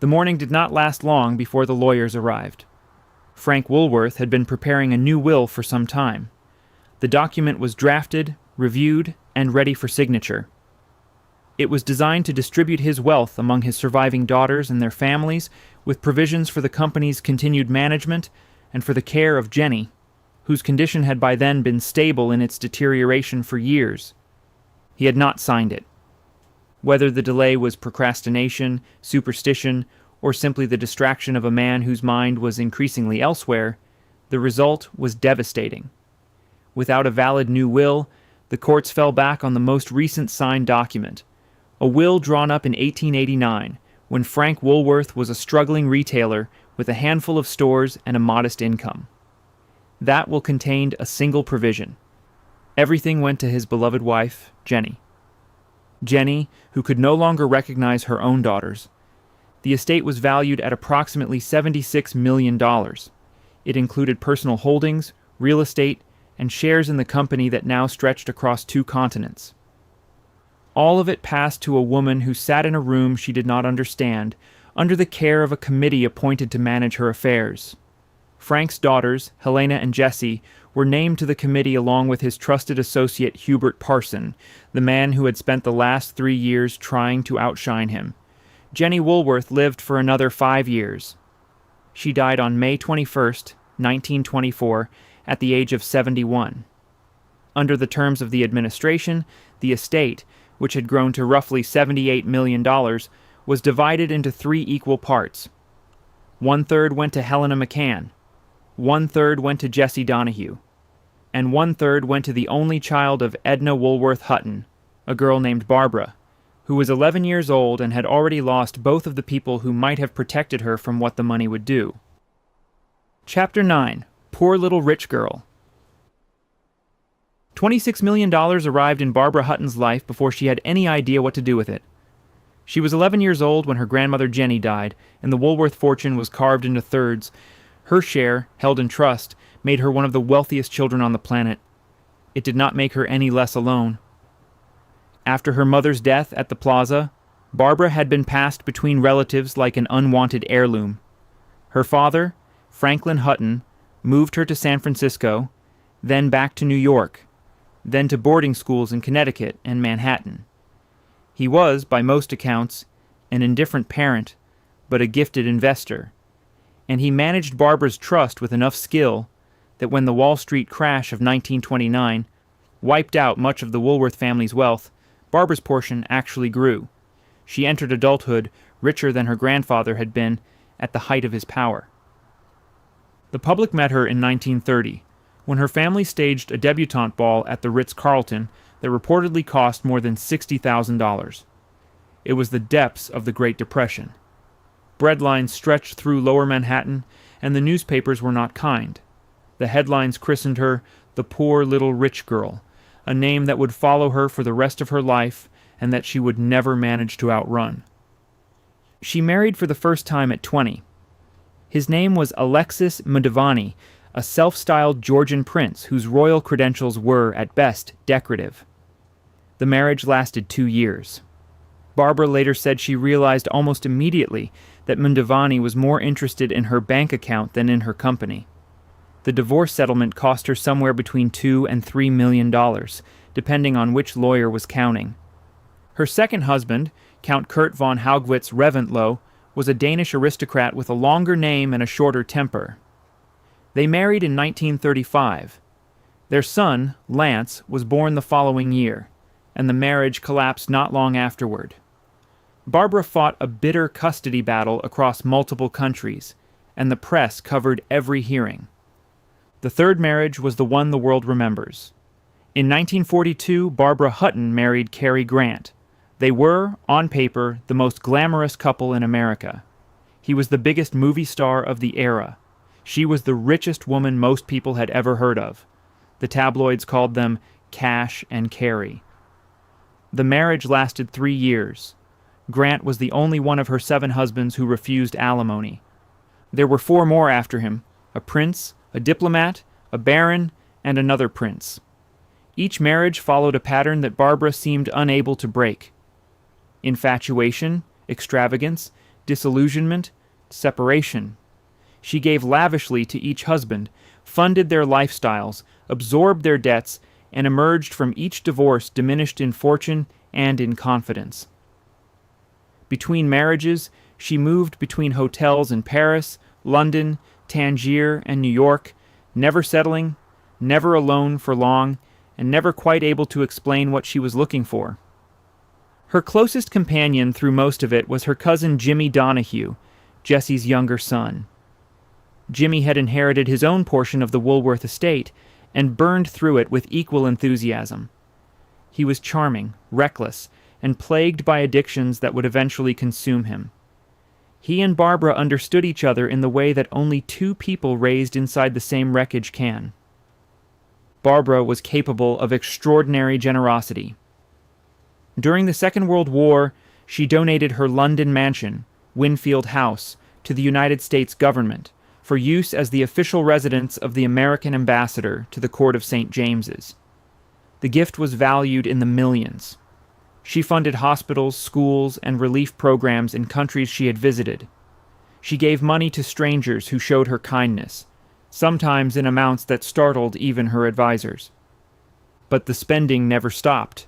The mourning did not last long before the lawyers arrived. Frank Woolworth had been preparing a new will for some time. The document was drafted, reviewed, and ready for signature. It was designed to distribute his wealth among his surviving daughters and their families, with provisions for the company's continued management and for the care of Jenny, whose condition had by then been stable in its deterioration for years. He had not signed it. Whether the delay was procrastination, superstition, or simply the distraction of a man whose mind was increasingly elsewhere, the result was devastating. Without a valid new will, the courts fell back on the most recent signed document, a will drawn up in 1889, when Frank Woolworth was a struggling retailer with a handful of stores and a modest income. That will contained a single provision. Everything went to his beloved wife, Jenny. Jenny, who could no longer recognize her own daughters. The estate was valued at approximately $76 million. It included personal holdings, real estate, and shares in the company that now stretched across 2 continents. All of it passed to a woman who sat in a room she did not understand, under the care of a committee appointed to manage her affairs. Frank's daughters, Helena and Jessie, were named to the committee along with his trusted associate Hubert Parson, the man who had spent the last 3 years trying to outshine him. Jenny Woolworth lived for another 5 years. She died on May 21st, 1924, at the age of 71. Under the terms of the administration, the estate, which had grown to roughly $78 million, was divided into 3 equal parts. 1/3 went to Helena McCann, 1/3 went to Jessie Donahue, and 1/3 went to the only child of Edna Woolworth Hutton, a girl named Barbara, who was 11 years old and had already lost both of the people who might have protected her from what the money would do. Chapter 9. Poor Little Rich Girl. $26 million arrived in Barbara Hutton's life before she had any idea what to do with it. She was 11 years old when her grandmother Jenny died, and the Woolworth fortune was carved into thirds. Her share, held in trust, made her one of the wealthiest children on the planet. It did not make her any less alone. After her mother's death at the plaza, Barbara had been passed between relatives like an unwanted heirloom. Her father, Franklin Hutton, moved her to San Francisco, then back to New York, then to boarding schools in Connecticut and Manhattan. He was, by most accounts, an indifferent parent, but a gifted investor, and he managed Barbara's trust with enough skill that when the Wall Street crash of 1929 wiped out much of the Woolworth family's wealth, Barbara's portion actually grew. She entered adulthood richer than her grandfather had been at the height of his power. The public met her in 1930, when her family staged a debutante ball at the Ritz-Carlton that reportedly cost more than $60,000. It was the depths of the Great Depression. Bread lines stretched through lower Manhattan, and the newspapers were not kind. The headlines christened her the Poor Little Rich Girl, a name that would follow her for the rest of her life and that she would never manage to outrun. She married for the first time at 20. His name was Alexis Mdivani, a self-styled Georgian prince whose royal credentials were, at best, decorative. The marriage lasted 2 years. Barbara later said she realized almost immediately that Mdivani was more interested in her bank account than in her company. The divorce settlement cost her somewhere between $2 and $3 million, depending on which lawyer was counting. Her second husband, Count Kurt von Haugwitz Reventlow, was a Danish aristocrat with a longer name and a shorter temper. They married in 1935. Their son, Lance, was born the following year, and the marriage collapsed not long afterward. Barbara fought a bitter custody battle across multiple countries, and the press covered every hearing. The third marriage was the one the world remembers. In 1942, Barbara Hutton married Cary Grant. They were, on paper, the most glamorous couple in America. He was the biggest movie star of the era. She was the richest woman most people had ever heard of. The tabloids called them Cash and Carey. The marriage lasted 3 years. Grant was the only one of her 7 husbands who refused alimony. There were 4 more after him: a prince, a diplomat, a baron, and another prince. Each marriage followed a pattern that Barbara seemed unable to break. Infatuation, extravagance, disillusionment, separation. She gave lavishly to each husband, funded their lifestyles, absorbed their debts, and emerged from each divorce diminished in fortune and in confidence. Between marriages, she moved between hotels in Paris, London, Tangier, and New York, never settling, never alone for long, and never quite able to explain what she was looking for. Her closest companion through most of it was her cousin Jimmy Donahue, Jesse's younger son. Jimmy had inherited his own portion of the Woolworth estate and burned through it with equal enthusiasm. He was charming, reckless, and plagued by addictions that would eventually consume him. He and Barbara understood each other in the way that only 2 people raised inside the same wreckage can. Barbara was capable of extraordinary generosity. During the Second World War, she donated her London mansion, Winfield House, to the United States government for use as the official residence of the American ambassador to the Court of St. James's. The gift was valued in the millions. She funded hospitals, schools, and relief programs in countries she had visited. She gave money to strangers who showed her kindness, sometimes in amounts that startled even her advisors. But the spending never stopped,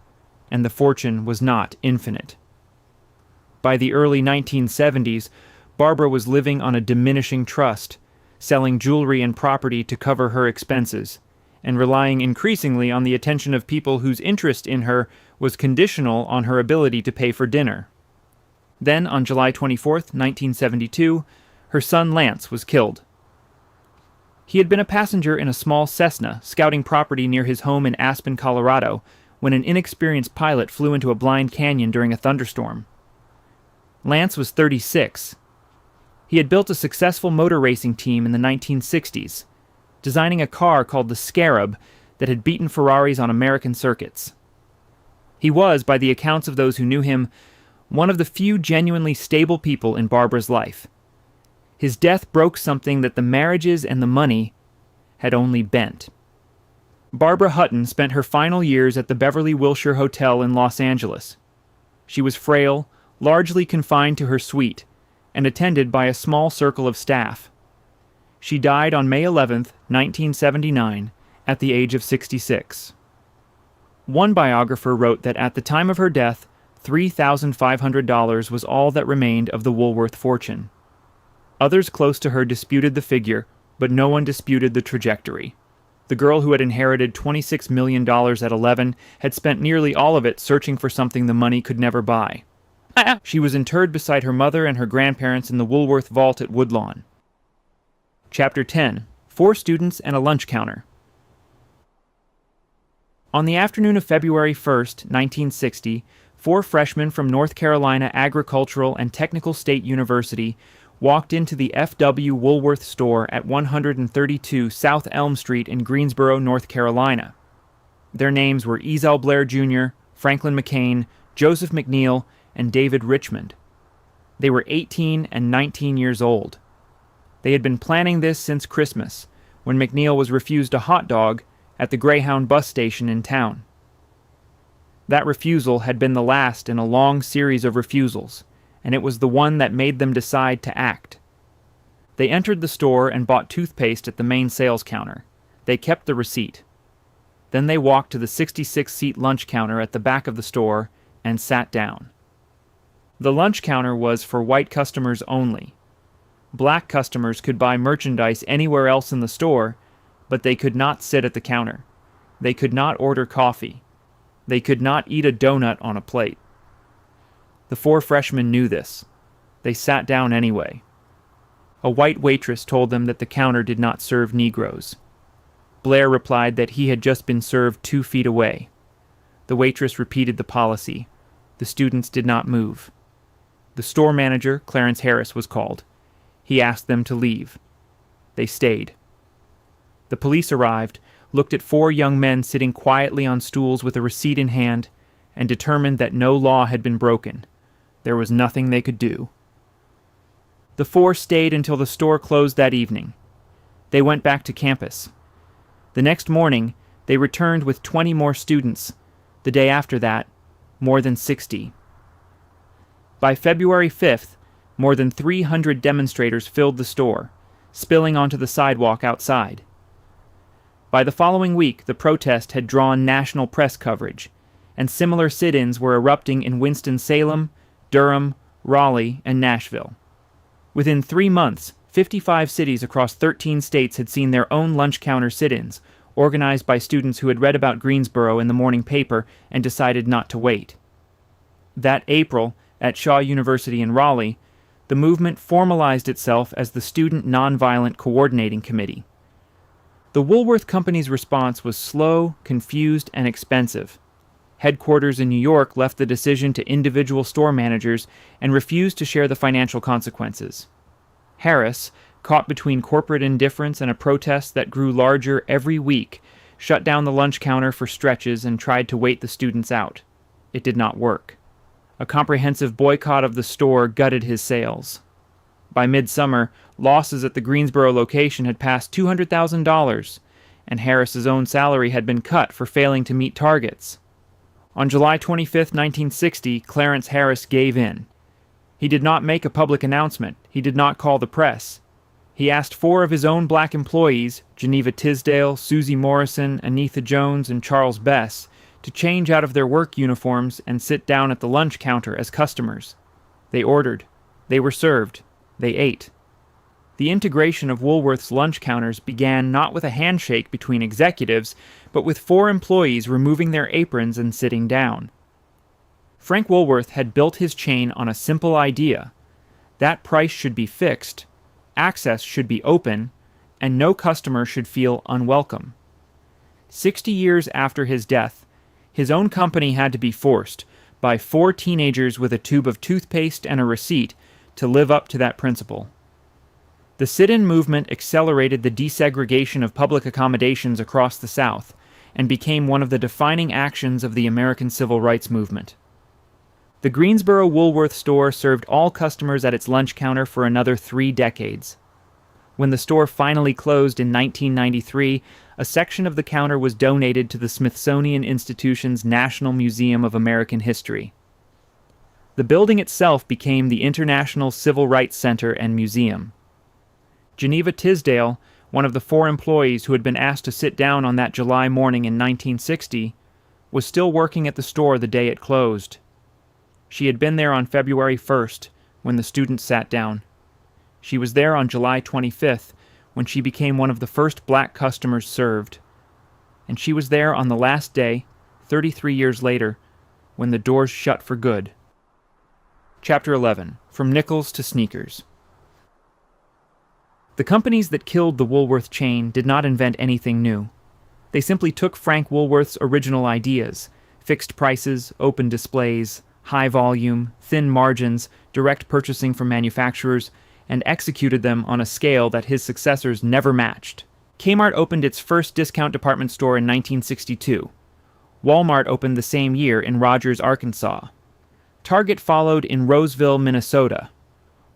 and the fortune was not infinite. By the early 1970s, Barbara was living on a diminishing trust, selling jewelry and property to cover her expenses, and relying increasingly on the attention of people whose interest in her was conditional on her ability to pay for dinner. Then, on July 24, 1972, her son Lance was killed. He had been a passenger in a small Cessna scouting property near his home in Aspen, Colorado, when an inexperienced pilot flew into a blind canyon during a thunderstorm. Lance was 36. He had built a successful motor racing team in the 1960s, designing a car called the Scarab that had beaten Ferraris on American circuits. He was, by the accounts of those who knew him, one of the few genuinely stable people in Barbara's life. His death broke something that the marriages and the money had only bent. Barbara Hutton spent her final years at the Beverly Wilshire Hotel in Los Angeles. She was frail, largely confined to her suite, and attended by a small circle of staff. She died on May 11, 1979, at the age of 66. One biographer wrote that at the time of her death, $3,500 was all that remained of the Woolworth fortune. Others close to her disputed the figure, but no one disputed the trajectory. The girl who had inherited $26 million at 11 had spent nearly all of it searching for something the money could never buy. She was interred beside her mother and her grandparents in the Woolworth vault at Woodlawn. Chapter 10. 4 Students and a Lunch Counter. On the afternoon of February 1st, 1960, 4 freshmen from North Carolina Agricultural and Technical State University walked into the F.W. Woolworth store at 132 South Elm Street in Greensboro, North Carolina. Their names were Ezell Blair Jr., Franklin McCain, Joseph McNeil, and David Richmond. They were 18 and 19 years old. They had been planning this since Christmas, when McNeil was refused a hot dog at the Greyhound bus station in town. That refusal had been the last in a long series of refusals, and it was the one that made them decide to act. They entered the store and bought toothpaste at the main sales counter. They kept the receipt. Then they walked to the 66-seat lunch counter at the back of the store and sat down. The lunch counter was for white customers only. Black customers could buy merchandise anywhere else in the store, but they could not sit at the counter. They could not order coffee. They could not eat a donut on a plate. The 4 freshmen knew this. They sat down anyway. A white waitress told them that the counter did not serve Negroes. Blair replied that he had just been served 2 feet away. The waitress repeated the policy. The students did not move. The store manager, Clarence Harris, was called. He asked them to leave. They stayed. The police arrived, looked at 4 young men sitting quietly on stools with a receipt in hand, and determined that no law had been broken. There was nothing they could do. The 4 stayed until the store closed that evening. They went back to campus. The next morning, they returned with 20 more students. The day after that, more than 60. By February 5th, more than 300 demonstrators filled the store, spilling onto the sidewalk outside. By the following week, the protest had drawn national press coverage, and similar sit-ins were erupting in Winston-Salem, Durham, Raleigh, and Nashville. Within 3 months, 55 cities across 13 states had seen their own lunch counter sit-ins, organized by students who had read about Greensboro in the morning paper and decided not to wait. That April, at Shaw University in Raleigh, the movement formalized itself as the Student Nonviolent Coordinating Committee. The Woolworth Company's response was slow, confused, and expensive. Headquarters in New York left the decision to individual store managers and refused to share the financial consequences. Harris, caught between corporate indifference and a protest that grew larger every week, shut down the lunch counter for stretches and tried to wait the students out. It did not work. A comprehensive boycott of the store gutted his sales. By midsummer, losses at the Greensboro location had passed $200,000, and Harris's own salary had been cut for failing to meet targets. On July 25, 1960, Clarence Harris gave in. He did not make a public announcement. He did not call the press. He asked 4 of his own black employees, Geneva Tisdale, Susie Morrison, Anitha Jones, and Charles Bess, to change out of their work uniforms and sit down at the lunch counter as customers. They ordered. They were served. They ate. The integration of Woolworth's lunch counters began not with a handshake between executives, but with 4 employees removing their aprons and sitting down. Frank Woolworth had built his chain on a simple idea. That price should be fixed, access should be open, and no customer should feel unwelcome. 60 years after his death, his own company had to be forced, by 4 teenagers with a tube of toothpaste and a receipt, to live up to that principle. The sit-in movement accelerated the desegregation of public accommodations across the South and became one of the defining actions of the American Civil Rights Movement. The Greensboro Woolworth store served all customers at its lunch counter for another 3 decades. When the store finally closed in 1993, a section of the counter was donated to the Smithsonian Institution's National Museum of American History. The building itself became the International Civil Rights Center and Museum. Geneva Tisdale, one of the 4 employees who had been asked to sit down on that July morning in 1960, was still working at the store the day it closed. She had been there on February 1st, when the students sat down. She was there on July 25th, when she became one of the first black customers served. And she was there on the last day, 33 years later, when the doors shut for good. Chapter 11. From Nickels to Sneakers. The companies that killed the Woolworth chain did not invent anything new. They simply took Frank Woolworth's original ideas: fixed prices, open displays, high volume, thin margins, direct purchasing from manufacturers, and executed them on a scale that his successors never matched. Kmart opened its first discount department store in 1962. Walmart opened the same year in Rogers, Arkansas. Target followed in Roseville, Minnesota.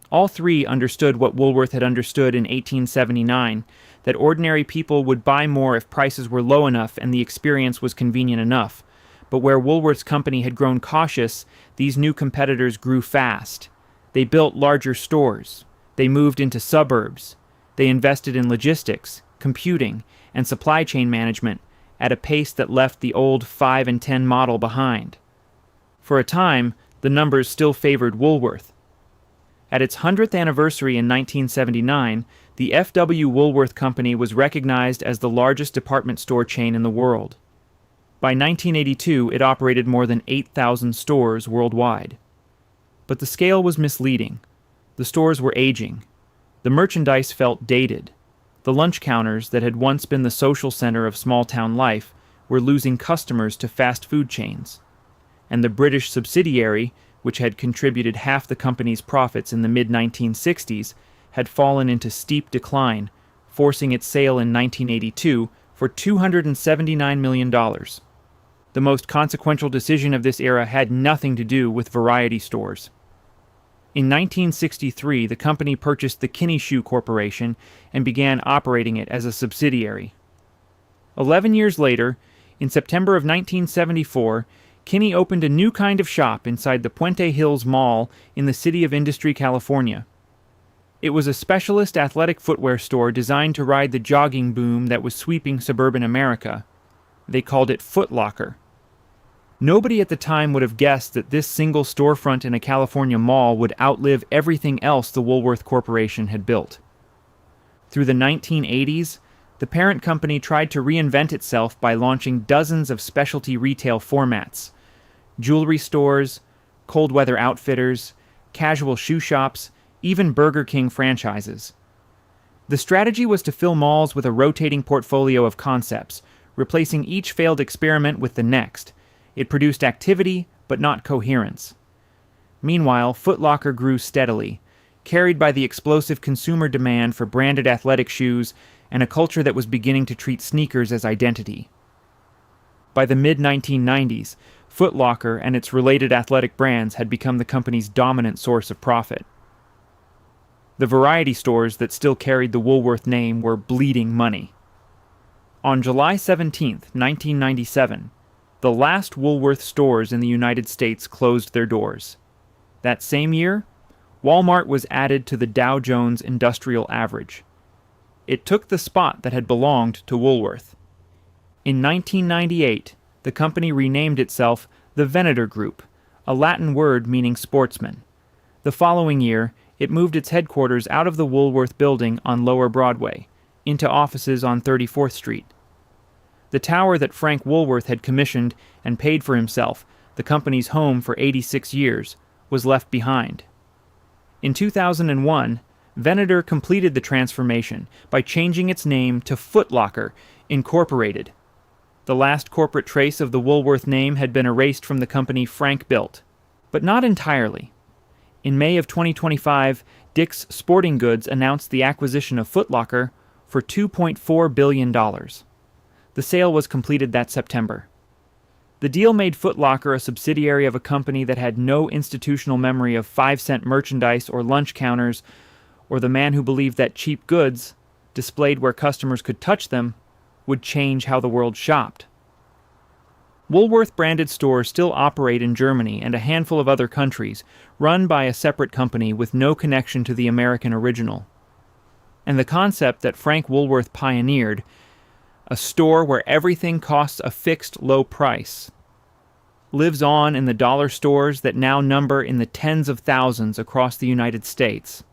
All 3 understood what Woolworth had understood in 1879, that ordinary people would buy more if prices were low enough and the experience was convenient enough. But where Woolworth's company had grown cautious, these new competitors grew fast. They built larger stores. They moved into suburbs. They invested in logistics, computing, and supply chain management at a pace that left the old 5 and 10 model behind. For a time, the numbers still favored Woolworth. At its 100th anniversary in 1979, the F.W. Woolworth Company was recognized as the largest department store chain in the world. By 1982, it operated more than 8,000 stores worldwide. But the scale was misleading. The stores were aging. The merchandise felt dated. The lunch counters that had once been the social center of small-town life were losing customers to fast food chains. And the British subsidiary, which had contributed half the company's profits in the mid-1960s, had fallen into steep decline, forcing its sale in 1982 for $279 million. The most consequential decision of this era had nothing to do with variety stores. In 1963, the company purchased the Kinney Shoe Corporation and began operating it as a subsidiary. 11 years later, in September of 1974, Kinney opened a new kind of shop inside the Puente Hills Mall in the City of Industry, California. It was a specialist athletic footwear store designed to ride the jogging boom that was sweeping suburban America. They called it Foot Locker. Nobody at the time would have guessed that this single storefront in a California mall would outlive everything else the Woolworth Corporation had built. Through the 1980s, the parent company tried to reinvent itself by launching dozens of specialty retail formats: jewelry stores, cold weather outfitters, casual shoe shops, even Burger King franchises. The strategy was to fill malls with a rotating portfolio of concepts, replacing each failed experiment with the next. It produced activity, but not coherence. Meanwhile, Foot Locker grew steadily, carried by the explosive consumer demand for branded athletic shoes and a culture that was beginning to treat sneakers as identity. By the mid-1990s, Foot Locker and its related athletic brands had become the company's dominant source of profit. The variety stores that still carried the Woolworth name were bleeding money. On July 17, 1997, the last Woolworth stores in the United States closed their doors. That same year, Walmart was added to the Dow Jones Industrial Average. It took the spot that had belonged to Woolworth. In 1998, the company renamed itself the Venator Group, a Latin word meaning sportsman. The following year, it moved its headquarters out of the Woolworth building on Lower Broadway, into offices on 34th Street. The tower that Frank Woolworth had commissioned and paid for himself, the company's home for 86 years, was left behind. In 2001, Venator completed the transformation by changing its name to Foot Locker, Incorporated. The last corporate trace of the Woolworth name had been erased from the company Frank built, but not entirely. In May of 2025, Dick's Sporting Goods announced the acquisition of Foot Locker for $2.4 billion. The sale was completed that September. The deal made Foot Locker a subsidiary of a company that had no institutional memory of 5-cent merchandise or lunch counters, or the man who believed that cheap goods, displayed where customers could touch them, would change how the world shopped. Woolworth-branded stores still operate in Germany and a handful of other countries, run by a separate company with no connection to the American original. And the concept that Frank Woolworth pioneered, a store where everything costs a fixed low price, lives on in the dollar stores that now number in the tens of thousands across the United States.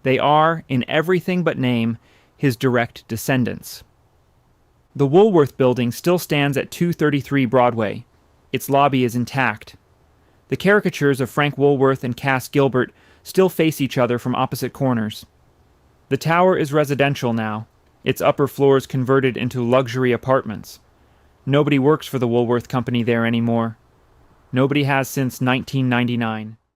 They are, in everything but name, his direct descendants. The Woolworth building still stands at 233 Broadway. Its lobby is intact. The caricatures of Frank Woolworth and Cass Gilbert still face each other from opposite corners. The tower is residential now, its upper floors converted into luxury apartments. Nobody works for the Woolworth Company there anymore. Nobody has since 1999.